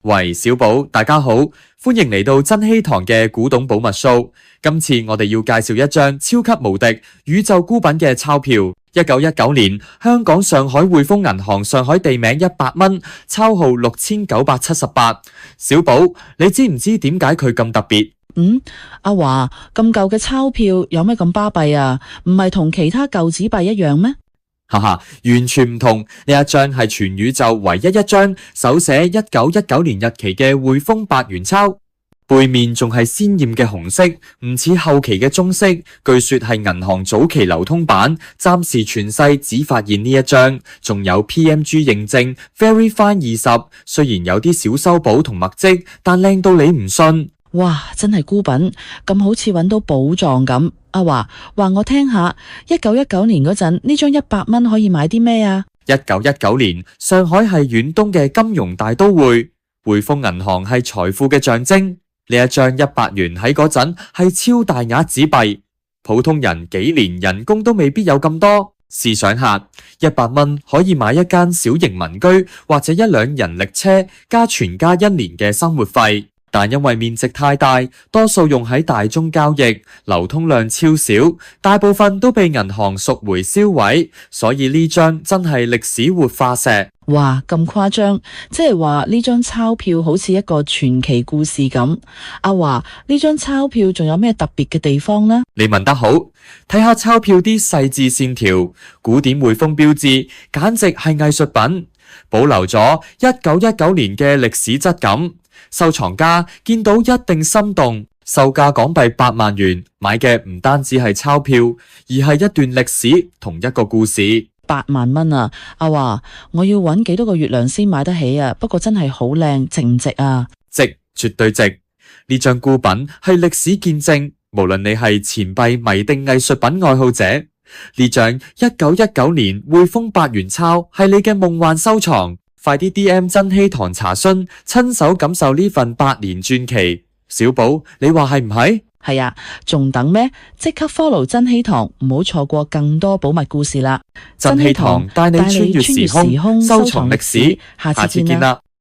喂，小寶，大家好，歡迎嚟到珍稀堂嘅古董寶物 show。今次我哋要介紹一張超級無敵宇宙孤品嘅鈔票。1919年，香港上海匯豐銀行上海地名100蚊，鈔號6978。小寶，你知唔知點解佢咁特別？阿華，咁舊嘅鈔票有咩咁巴閉啊？唔係同其他舊紙幣一樣咩？哈哈，完全唔同。呢一張係全宇宙唯一一張手寫1919年日期嘅匯豐百元鈔，背面仲係鮮豔嘅紅色，唔似後期嘅棕色。據說係銀行早期流通版，暫時全世只發現呢一張，仲有 PMG 認證 Very Fine 20，雖然有啲小修補同墨跡，但靚到你唔信。哇，真係孤品，咁好似揾到寶藏咁。阿華，話我聽下，1919年嗰陣呢張100蚊可以買啲咩啊？1919年，上海係遠東嘅金融大都會，匯豐銀行係財富嘅象徵。呢一張100元喺嗰陣係超大額紙幣，普通人幾年人工都未必有咁多。試想下，100蚊可以買一間小型民居或者一輛人力車，加全家1年嘅生活費。但因為面積太大，多數用喺大宗交易，流通量超少，大部分都被銀行贖回銷毀，所以呢張真係歷史活化石。哇，咁誇張，即係話呢張鈔票好似一個傳奇故事咁。阿華，呢張鈔票仲有咩特別嘅地方呢？你問得好，睇下鈔票啲細緻線條，古典匯豐標誌，簡直係藝術品，保留咗1919年嘅歷史質感。收藏家見到一定心動，售價港幣8萬元，買嘅唔單止係鈔票，而係一段歷史同一個故事。8萬蚊啊！阿華，我要揾幾多個月糧先買得起啊？不過真係好靚，值唔值啊？值，絕對值。呢張孤品係歷史見證，無論你係錢幣迷定藝術品愛好者，呢張1919年匯豐百元鈔係你嘅夢幻收藏。快啲 DM 珍稀堂查詢，親手感受呢份百年傳奇。小寶，你話係唔係？係啊，仲等咩？即刻 follow 珍稀堂，唔好錯過更多寶物故事啦！珍稀堂帶你穿越時空，收藏歷史。下次見啦！